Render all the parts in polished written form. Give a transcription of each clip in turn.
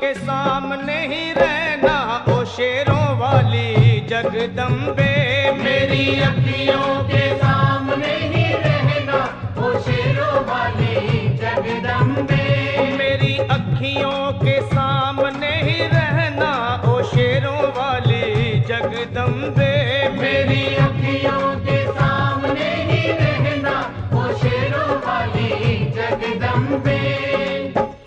के सामने ही रहना ओ शेरों वाली जगदम्बे। मेरी अखियों के सामने ही रहना ओ शेरों वाली जगदम्बे। मेरी अखियों के सामने ही रहना ओ शेरों वाली जगदम्बे। मेरी अखियों के सामने ही रहना ओ शेरों वाली जगदम्बे।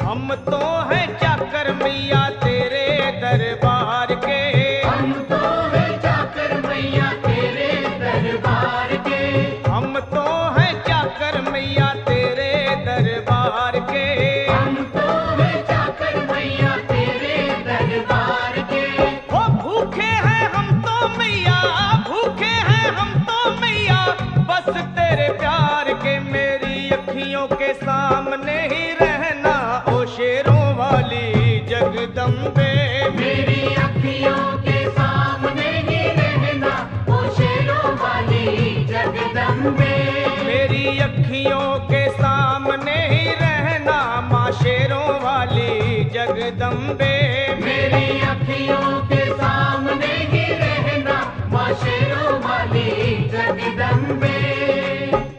हम तो हैं चाकर मैया तेरे दरबार के। हम तो हैं चाकर मैया तेरे दरबार के। हम तो हैं चाकर मैया तेरे दरबार के। हम तो हैं चाकर मैया तेरे दरबार के। ओ भूखे हैं हम तो मैया, भूखे हैं हम तो मैया बस तेरे प्यार के। मेरी अखियों के सामने ही रहना ओ शेरों वाली जगदम्बे। मेरी अखियों के सामने ही रहना ओ शेरों वाली जगदम्बे। मेरी अखियों के सामने ही रहना माँ शेरों वाली जगदम्बे। मेरी अखियों के सामने ही रहना माँ शेरों वाली जगदम्बे।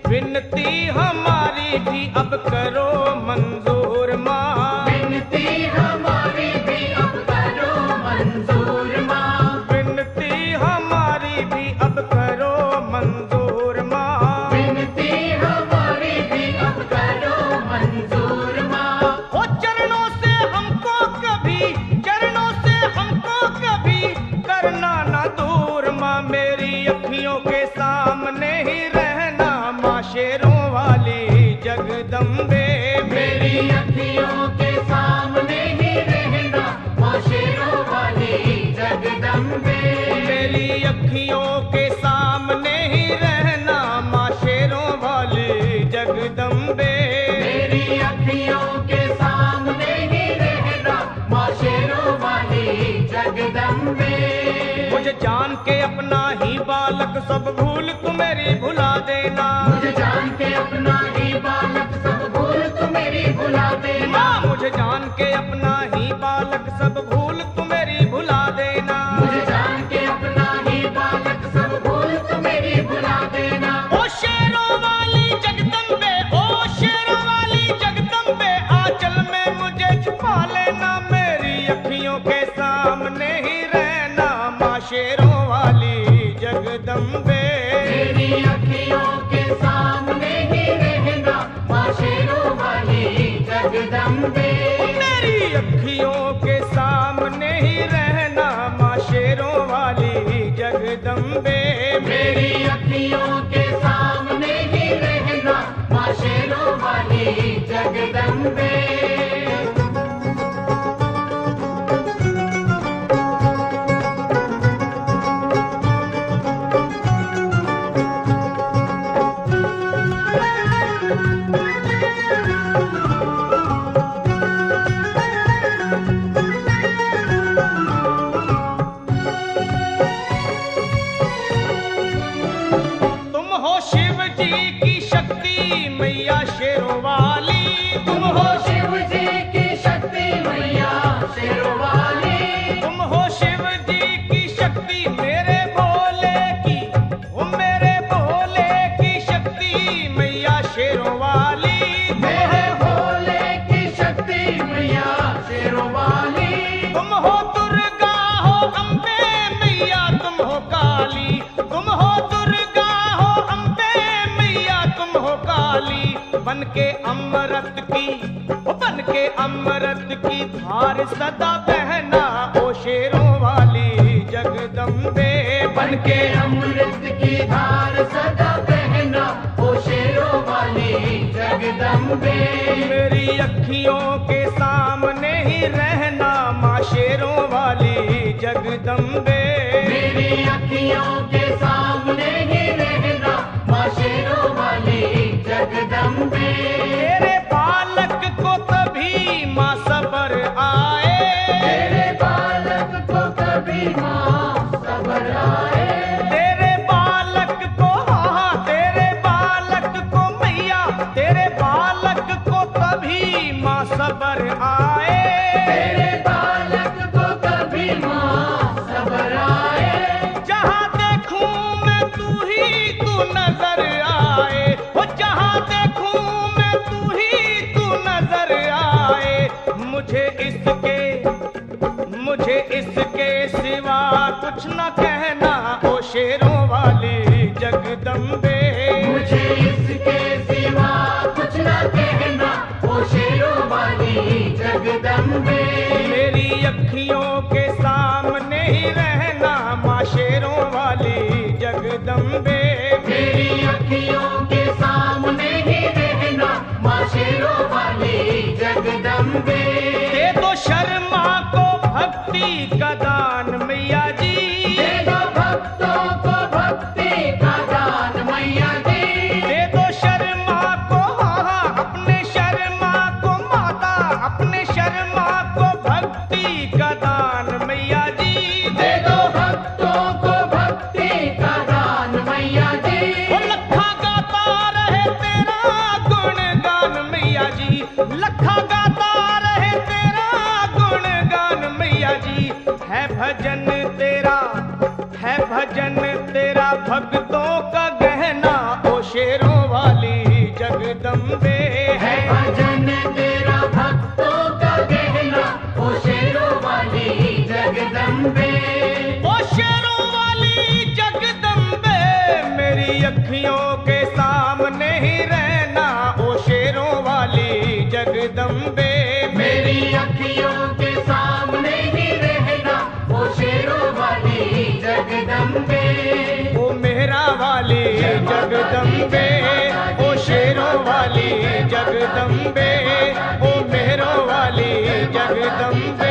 विनती हमारी भी अब करो मंजूर माँ। विनती हमारी भी अब करो मंजूर माँ। विनती हमारी भी अब करो मंजूर माँ। विनती हमारी भी अब करो मंजूर माँ। ओ चरणों से हमको कभी, चरणों से हमको कभी करना ना दूर माँ। मेरी अखियों के सामने ही रहना माँ शेरों वाली जगदम्बे। मेरी अखियों के सामने ही रहना माँ शेरों वाली जगदम्बे। मेरी अखियों के सामने ही रहना माँ शेरों वाली जगदम्बे। मेरी अखियों के सामने ही रहना माँ शेरों वाली जगदम्बे। मुझे जान के अपना ही बालक सब भूल तू मेरी भुला देना। मुझे जान के अपना ही बालक सब भूल तू मेरी भुला देना। माँ मुझे जान के अपना ही बालक सब भूल तू मेरी भुला देना। मुझे जान के अपना ही बालक सब भूल तू मेरी भुला देना। ओ शेरों वाली जगदम्बे, ओ शेरों वाली जगदम्बे आंचल में मुझे छुपा लेना। मेरी अखियों के सामने ही रहना माँ शेरों वाली जगदम्बे। मेरी अखियों के सामने ही रहना माँ शेरों वाली जगदम्बे। मेरी अखियों के सामने ही रहना माँ शेरों वाली जगदम्बे। मेरी अखियों के सामने ही रहना माँ शेरों वाली जगदम्बे। तुम हो शिव जी की शक्ति मैया शेरों वाली। तुम हो शिव जी की शक्ति मैया शेरों वाली। तुम हो शिव जी की शक्ति मेरे भोले की, ओ मेरे भोले की शक्ति मैया शेरों वाली। मेरे भोले की शक्ति मैया शेरों वाली। तुम हो दुर्गा हो अम्बे मैया तुम हो काली। तुम हो दुर्गा हो अम्बे मैया तुम हो काली। बन के अमृत की, ओ बन के अमृत की धार सदा बहना ओ शेरों वाली जगदम्बे। बन के अमृत की धार सदा बहना ओ शेरों वाली जगदम्बे। मेरी अखियों के सामने ही रहना माँ शेरों वाली जगदम्बे। मेरी अखियों के सामने ही रहना माँ शेरों वाली जगदम्बे। तेरे बालक को कभी माँ सबर आए। तेरे बालक को कभी माँ सबर आए। तेरे बालक को, हाँ तेरे बालक को मैया, तेरे बालक को कभी माँ सबर आए। तेरे बालक मुझे इसके सिवा कुछ न कहना ओ शेरों वाली जगदम्बे। मुझे इसके सिवा कुछ न कहना ओ शेरों वाली जगदम्बे। मेरी अखियों के सामने ही रहना माँ शेरों वाली जगदम्बे। मेरी अखियों के सामने ही रहना माँ शेरों वाली जगदम्बे। दे दो शर्मा को भक्ति का दान मैया जी। दे दो भक्तों को भक्ति का दान मैया जी। दे दो शर्मा को अपने शर्मा को माता अपने शर्मा को भक्ति का दान मैया जी। दे दो भक्तों को भक्ति का दान मैया जी। वो लखा गाता रहे तेरा गुणगान मैया जी। लखा गाता रहे तेरा गुणगान मैया जी। है भजन तेरा भक्तों का गहना ओ शेरों वाली जगदम्बे। है भजन तेरा भक्तों का गहना ओ शेरों वाली जगदम्बे। ओ शेरों वाली जगदम्बे मेरी अखियों के सामने ही रहना ओ शेरों वाली जगदम्बे। मेरी अखियों के सामने ही रहना ओ शेरों वाली जगदम्बे। ओ मेहरा वाली जगदम्बे ओ शेरों वाली जगदम्बे ओ मेहरों वाली जगदम्बे।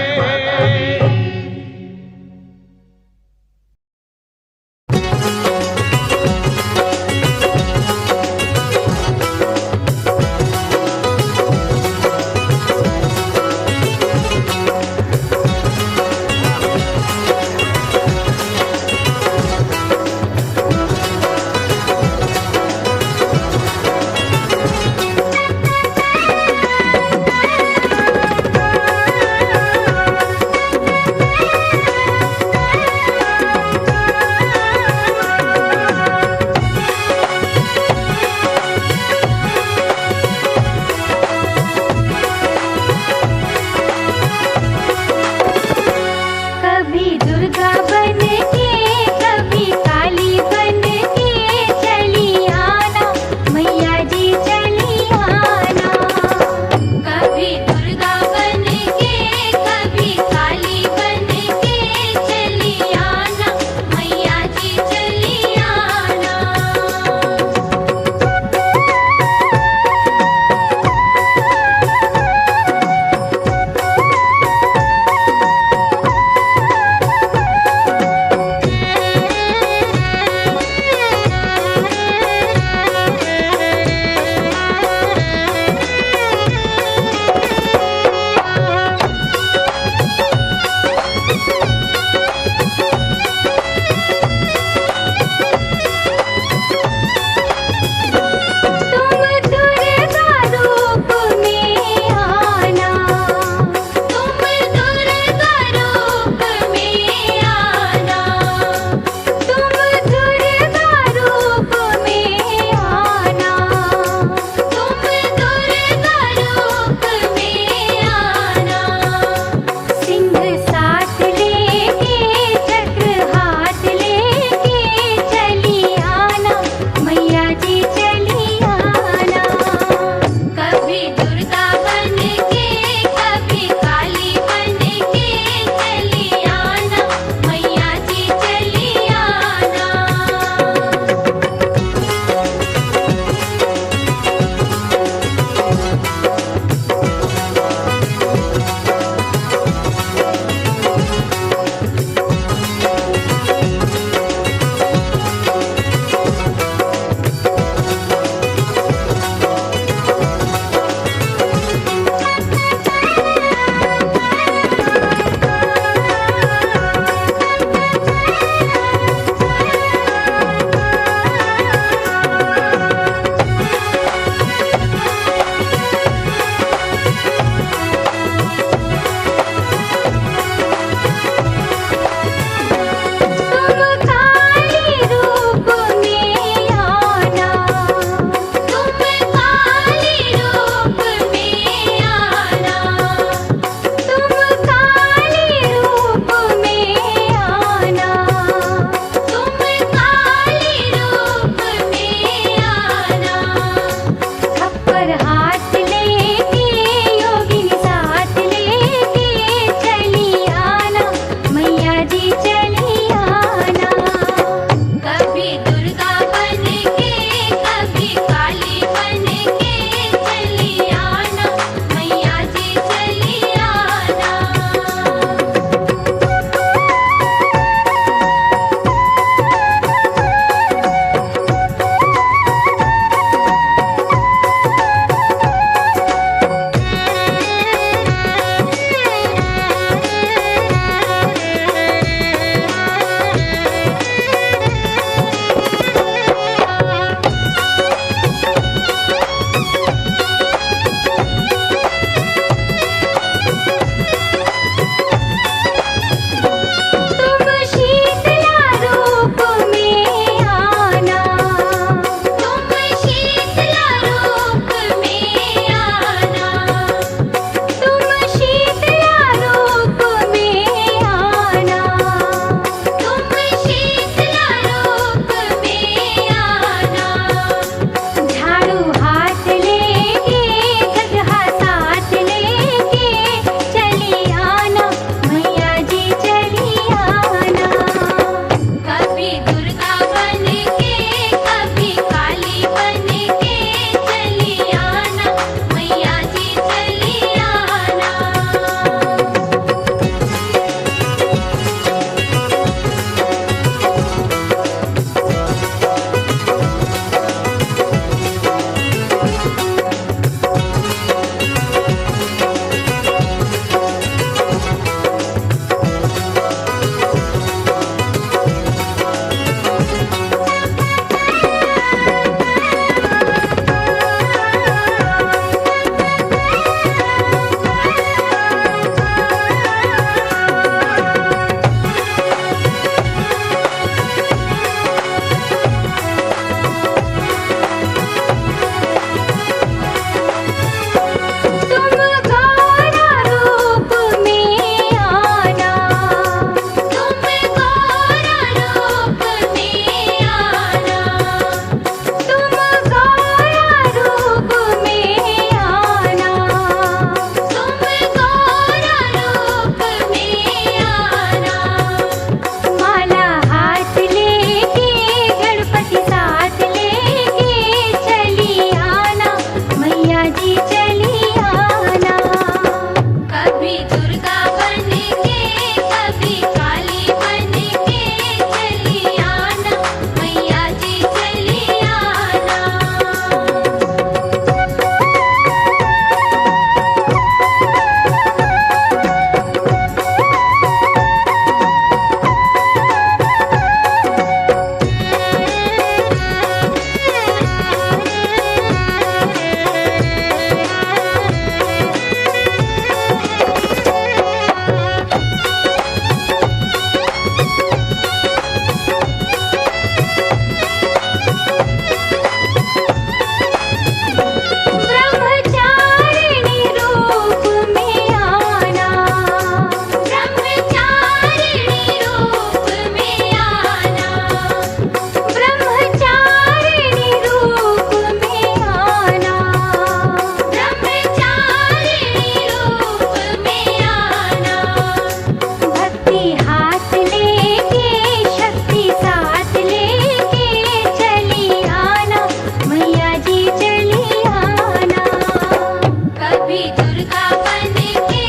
कभी दुर्गा बन के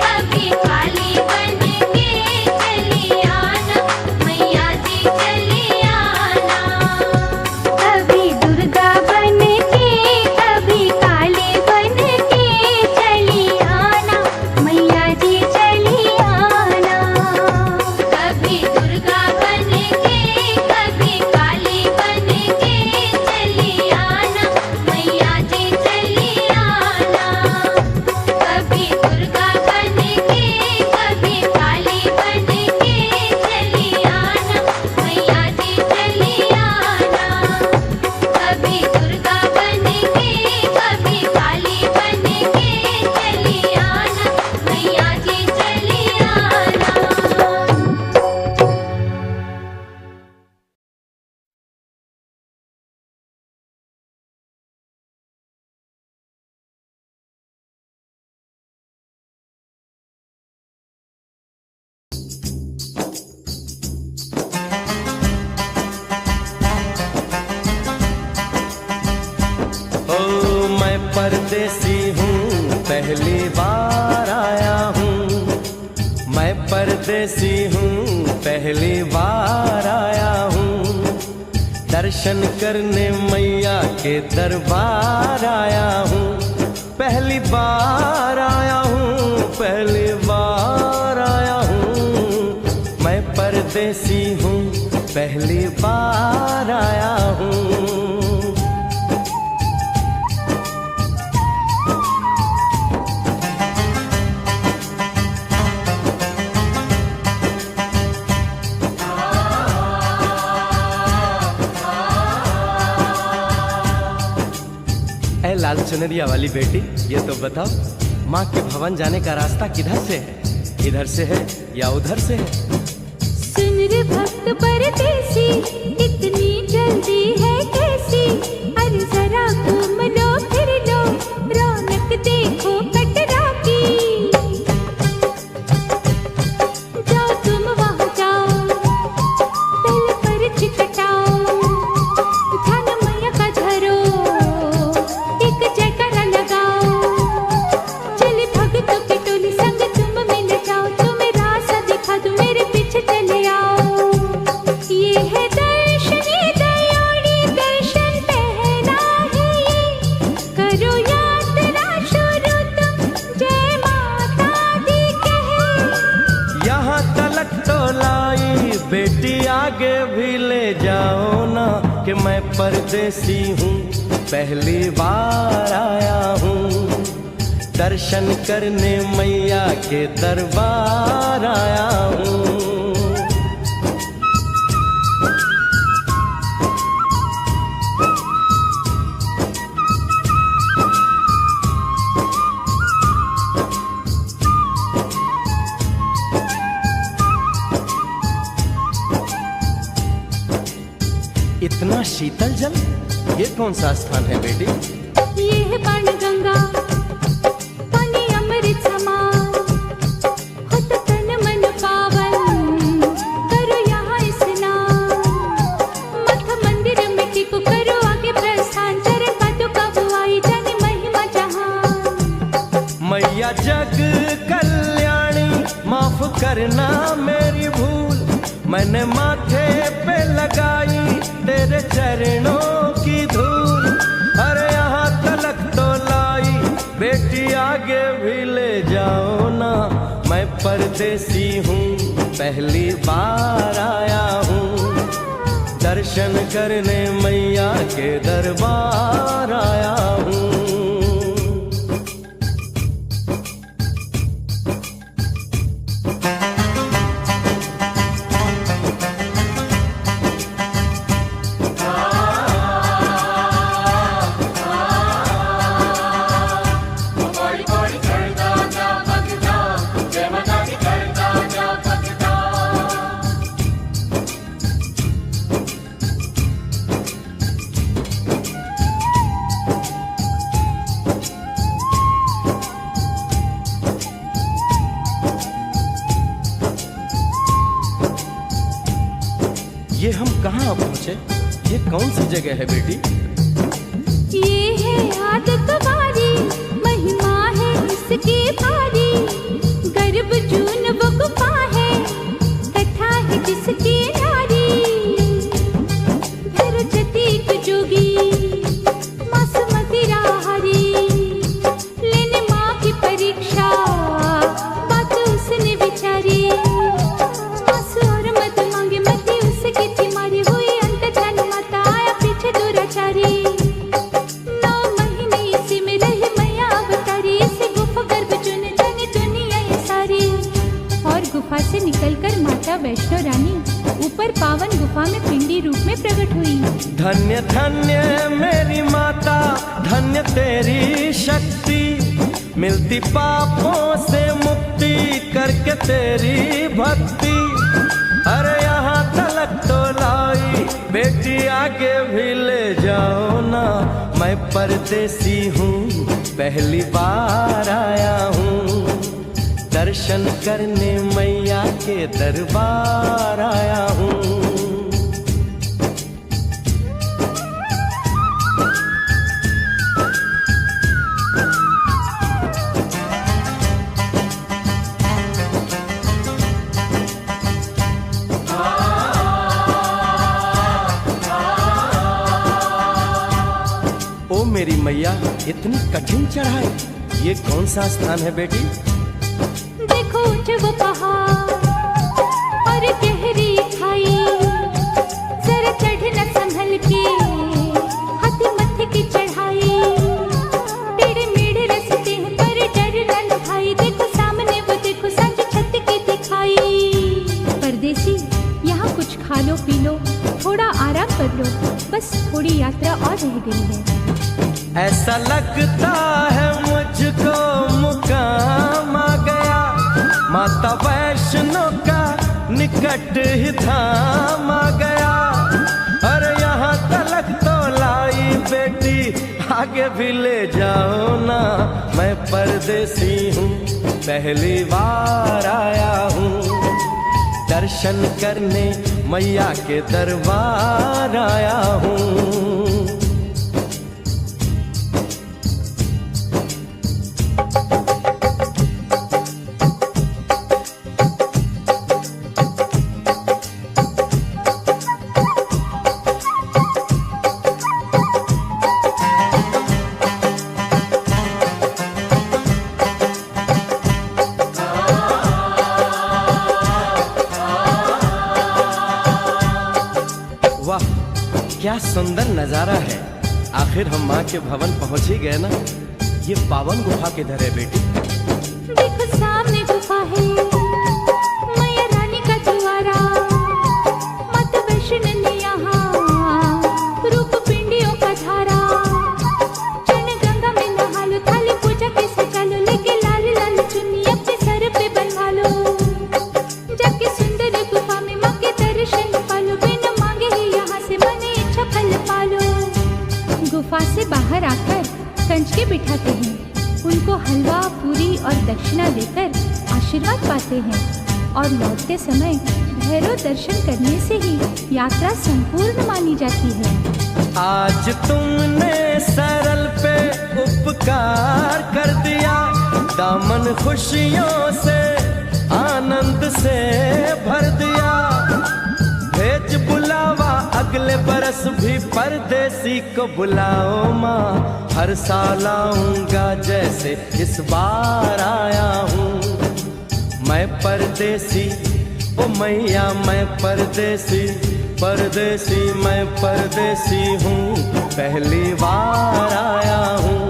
कभी काली बन के चली आना मैया जी चली आना। कभी दुर्गा बन के कभी काली बन के चली आना मैया जी चली आना। कभी दुर्गा बन के कभी काली बन के चली आना मैया जी चली आना। कभी दुर्गा बन के कभी काली बन के चली आना मैया जी चली आना। कभी दुर्गा बन के कभी काली बन के चली आना मैया जी चली आना। ओ मैं परदेसी हूँ पहली बार आया हूँ। मैं परदेसी हूँ पहली बार आया हूँ। दर्शन करने मैया के दरबार आया हूँ। पहली बार आया हूँ पहली बार आया हूँ। मैं परदेसी हूँ पहली बार आया हूँ। ऐ लाल चुनरिया वाली बेटी, ये तो बताओ माँ के भवन जाने का रास्ता किधर से है? इधर से है या उधर से है? सुन रे भक्त परदेसी इतनी जल्दी है कैसी? अरे जरा घूम लो फिर लो रौनक देखो कटरा की। जाओ तुम वहाँ जाओ पहले पर चिकटाओ ध्यान मैया का धरो एक जयकारा लगाओ। चले भक्तों की टोली संग तुम मिल जाओ तुम्हें रास्ता दिखा दूं मेरे पीछे चले आओ। ये है दर्शन ये दयाड़ी दर्शन पहला है ये करो यात्रा शुरू तुम जय माता दी कहे। यहाँ तलक तो लाई बेटी आगे भी ले जाओ ना कि मैं परदेसी हूँ पहली बार आया हूँ। दर्शन करने मैया के दरबार आया हूँ। इतना शीतल जल, ये कौन सा स्थान है बेटी? ये है बाण गंगा पानी अमृत समान होत तन मन पावन करो यहाँ स्नान। मठ मंदिर में टिको करो आगे प्रस्थान चरण पादुका बुआई जाने महिमा जहान। मैया जग कल्याणी माफ करना मेरी भूल। मैंने माथे पे लगाई तेरे चरणों की धूल। अरे यहाँ तलक तो लाई बेटी आगे भी ले जाओ ना। मैं परदेसी हूँ पहली बार आया हूँ। दर्शन करने मैया के दरबार आया हूँ। ये हम कहाँ पहुँचे? ये कौन सी जगह है बेटी? ये है आदत वाली महिमा है वैष्णो रानी ऊपर पावन गुफा में पिंडी रूप में प्रकट हुई। धन्य धन्य मेरी माता, धन्य तेरी शक्ति, मिलती पापों से मुक्ति करके तेरी भक्ति। अरे यहाँ तलक तो लाई बेटी, आगे भी ले जाओ ना। मैं परदेसी हूँ, पहली बार आया हूँ, दर्शन करने मैया के दरबार आया हूँ। ओ मेरी मैया, इतनी कठिन चढ़ाई, ये कौन सा स्थान है बेटी? देखो ऊंचे वो पहाड़ और गहरी खाई, जरा चढ़ना संभल के, हाथी मत्थे की चढ़ाई। टेढ़े मेढ़े रास्ते हैं पर डरना न भाई, देखो सामने वो देखो सांझ छत की दिखाई। परदेसी यहाँ कुछ खा लो पी लो, थोड़ा आराम कर लो, बस थोड़ी यात्रा और रह गई है। ऐसा लगता है मुझको मुकाम आ गया, माता वैष्णो का निकट ही धाम आ गया। अरे यहाँ तलक तो लाई बेटी, आगे भी ले जाओ ना। मैं परदेसी हूँ, पहली बार आया हूँ, दर्शन करने मैया के दरबार आया हूँ। वाह, क्या सुंदर नजारा है। आखिर हम माँ के भवन पहुंच ही गए ना। ये पावन गुफा किधर है बेटी? देखो सामने गुफा है, मैया रानी का द्वारा। माता वैष्णो ने यहाँ रूप पिंडियों का धारा। चरण गंगा में नहा लो, थाली पूजा के सजा लो, लेके लाल लाल चुन्नी अपने सर पे बनवा लो। जाके सुंदर गुफा में माँ के दर्शन पालो, बिना मांगे ही यहाँ से मन इच्छा फल पालो। गुफा से बाहर आकर कंचके बिठाते हैं, उनको हलवा पूरी और दक्षिणा देकर आशीर्वाद पाते हैं, और लौटते समय भैरव दर्शन करने से ही यात्रा संपूर्ण मानी जाती है। आज तुमने सरल पे उपकार कर दिया, दामन खुशियों से आनंद से भर दिया। भेज बुलावा अगले बरस भी परदेसी को बुलाओ माँ, हर साल आऊंगा जैसे इस बार आया हूँ। मैं परदेसी, ओ मैया मैं परदेसी, परदेसी मैं परदेसी हूँ, पहली बार आया हूँ,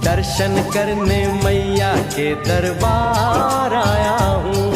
दर्शन करने मैया के दरबार आया हूँ।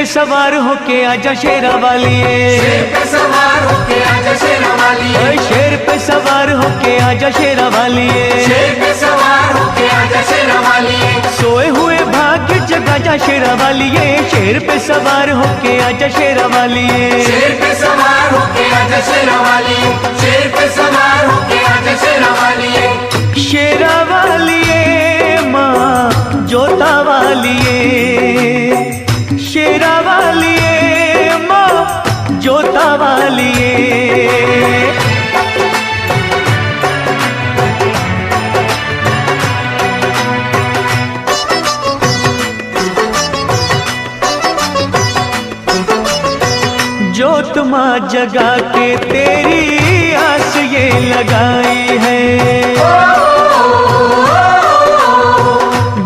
सवार होके आजा शेरा वालिए, शेर पे सवार होके आजा शेरा वालिए, शेर पे सवार होके आजा शेरा वालिए, शेर पे सवार होके आजा शेरा वालिए, सोए हुए भाग्य जगा जा शेरा वालिए, शेर पे सवार होके आजा शेरा वालिए, शेर पे सवार होके आजा शेरा वालिए, शेर पे सवार होके आजा शेरा वालिए, शेरा वालिए माँ जोता वालिए, शेरा वालिए माँ जोता वालिए। जगा के तेरी आस ये लगाई है,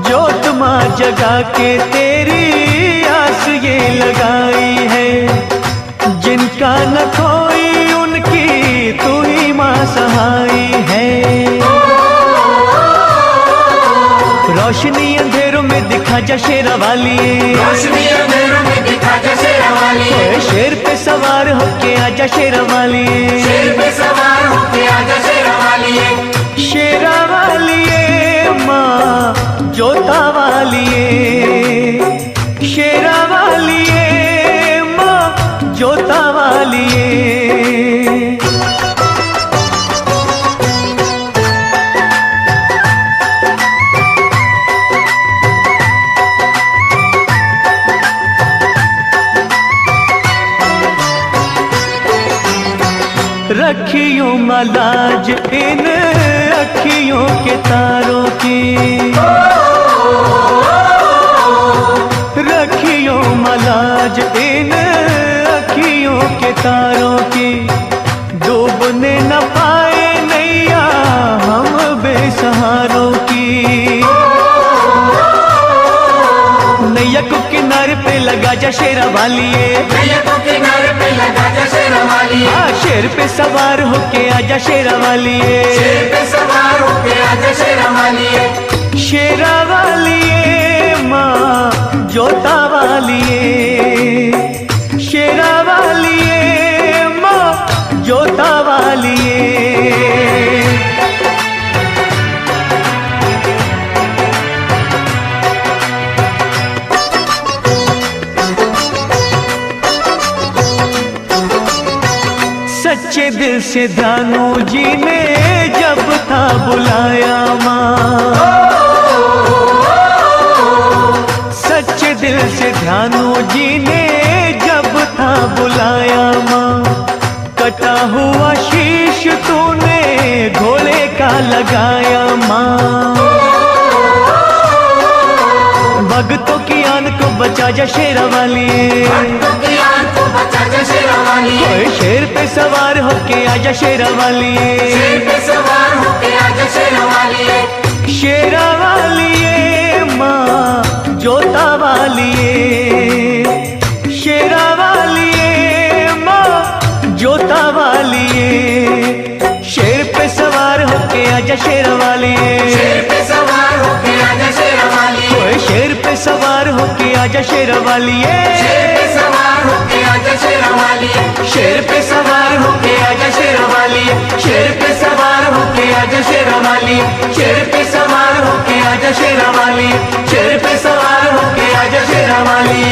जोत माँ जगा के तेरी आस ये लगाई है। जिनका न कोई उनकी तू ही माँ सहाई है। रोशनी अंधेरों में दिखा जा शेरा वाली, रोशनी अंधेरों में दिखा जा शेरा वाली, ओए शेर पे सवार होके आजा शेरा वाली, शेर पे सवार होके आजा शेरा वाली। शेरा वाली माँ जोता वाली, शेरा वाली माँ जोता वाली। रखियो मलाज इन अखियों के तारों की, रखियो मलाज इन अखियों के तारों की। डूबने न पाए नैया हम बेसहारों की। नैया को किनारे पे लगा जा शेरा वाली, नैया को किनारे पे लगा जा शेरा वाली, शेर पे सवार होके आजा शेरा वाली, शेर पे सवार होके आजा शेरा वाली। शेरा वाली माँ जोता वाली, शेरा वाली माँ जोता वाली। सच्चे दिल से दानू जी ने जब था बुलाया माँ, सच्चे दिल से ध्यानू जी ने जब था बुलाया माँ। कटा हुआ शीश तूने घोड़े का लगाया माँ। भक्तों की आन को बचा जा शेरा वाली, भक्तों की आन को बचा जा शेरा वाली, ओए शेर पे सवार होके आजा शेरा वाली, शेर पे सवार होके आजा शेरा वाली। शेरा वाली माँ जोता वाली, शेरा वाली माँ जोता वाली। शेर पे सवार होके आजा शेरा वाली, शेर पे सवार होके आजा शेरा वाली, ओए शेर पे सवार होके आजा शेरा वाली, शेर पे सवार होके आजा शेरा वाली, शेर पे सवार होके आजा शेरा वाली, शेर पे सवार होके आजा शेरा वाली, शेर पे सवार होके आजा शेरा वाली, शेर पे सवार होके आजा शेरा वाली।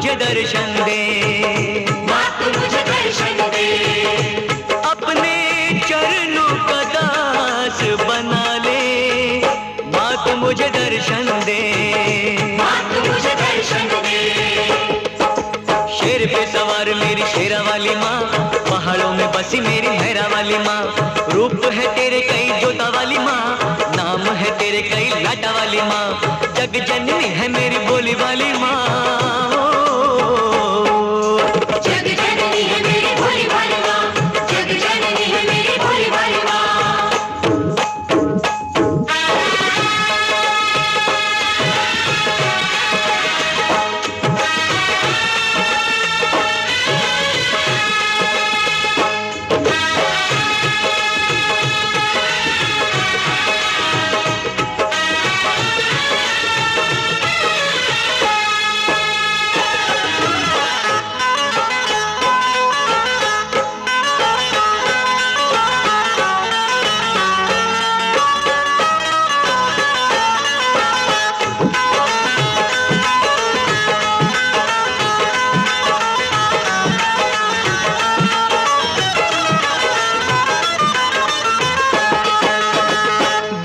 मुझे दर्शन दे, माँ तू मुझे दर्शन दे, अपने चरणों का दास बना ले, माँ तू मुझे दर्शन दे, माँ तू मुझे दर्शन दे। शेर पे सवार मेरी शेरा वाली माँ, पहाड़ों में बसी मेरी मेहरा वाली माँ, रूप है तेरे कई जोता वाली माँ, नाम है तेरे कई लाटा वाली माँ, जग जननी है मेरी बोली वाली माँ। जग जननी है मेरी भोली भाली माँ, जग जननी है मेरी भोली भाली माँ।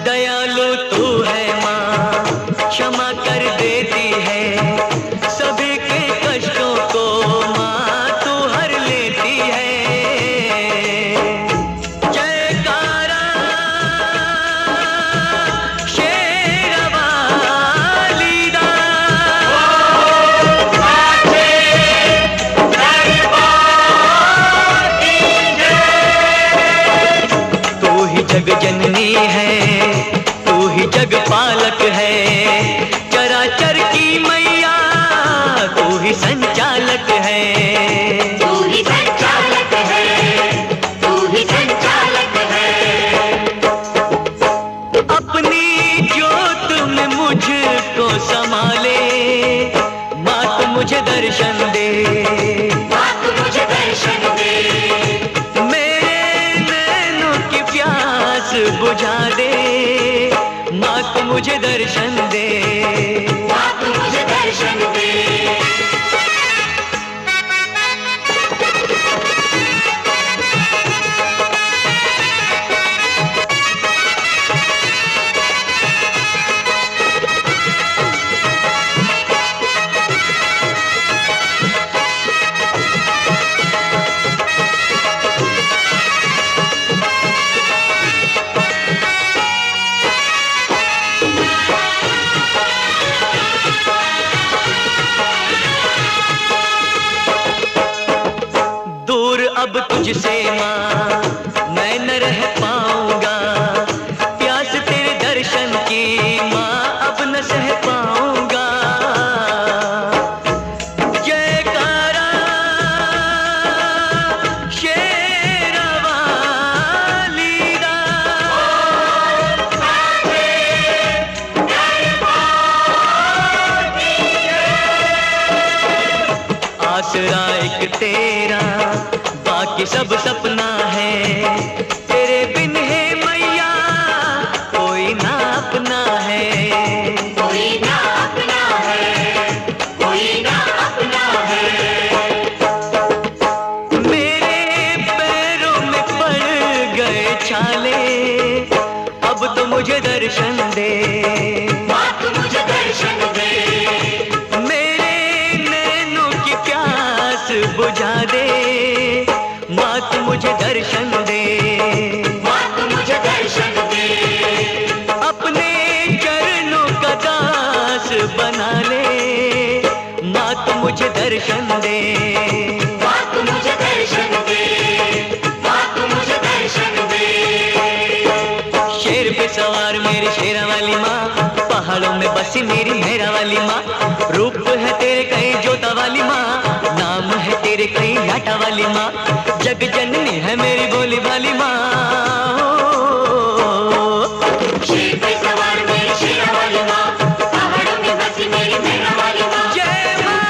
दयालु तू है माँ, क्षमा कर देती है, सभी के कष्टों को माँ तू हर लेती है। जयकारा शेरवाली दा, तू ही जग जननी है, तू ही जग पालक है, चराचर की मैया तू ही संचालक है। तू ही संचालक है, तू ही संचालक है। अपनी ज्योत में मुझको संभाले, माँ तू मुझे दर्शन दे, माँ तू मुझे दर्शन दे, मेरे नैनों की प्यास बुझा दे, माँ तू मुझे दर्शन दे। माँ तू मुझे दर्शन दे। दूर अब तुझसे माँ मैं न रह पाऊंगा, प्यास तेरे दर्शन की माँ अब न सह पाऊंगा। जयकारा शेरवाली दा, आसरा एक तेरा बाकी सब सपना है, तेरे बिन है मैया कोई ना अपना है। कोई ना अपना है, कोई ना अपना है। मेरे पैरों में पड़ गए छाले, अब तो मुझे दर्शन दे, माँ तू मुझे दर्शन दे, मेरे नैनों की प्यास बुझा दे, माँ तू मुझे दर्शन दे। माँ तू मुझे दर्शन दे, अपने चरणों का दास बना ले, माँ तू मुझे दर्शन दे। माँ तू मुझे दर्शन दे, माँ तू मुझे दर्शन दे। शेर पे सवार मेरी शेरा वाली माँ, पहाड़ों में बसी मेरी मेहरा वाली माँ, रूप है तेरे कई जोता वाली माँ, नाम है तेरे कई लाटा वाली माँ, जग जननी है मेरी बोली वाली माँ। शेर पे सवार मेरी शेरा वाली माँ, पहाड़ों में बसी मेरी मेहरा वाली माँ, जय माँ,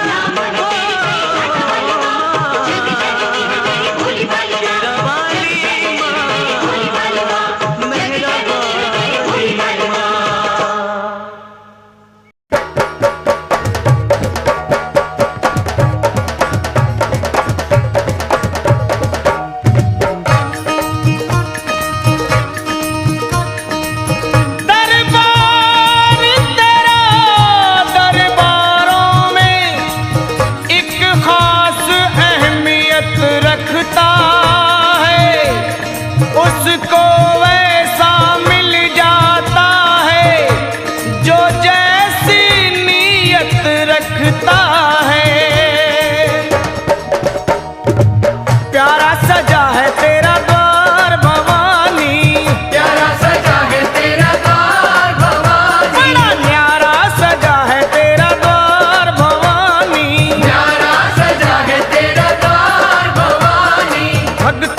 नाम है तेरी कई घाटा वाली माँ, जग जननी है मेरी भोली भाली माँ, शेरा वाली माँ, भोली भाली माँ, मेहरा भोली भाली माँ। प्यारा सजा है तेरा द्वार भवानी, प्यारा सजा है तेरा द्वार भवानी, बड़ा न्यारा सजा है तेरा द्वार भवानी, प्यारा सजा है तेरा द्वार भवानी। भक्त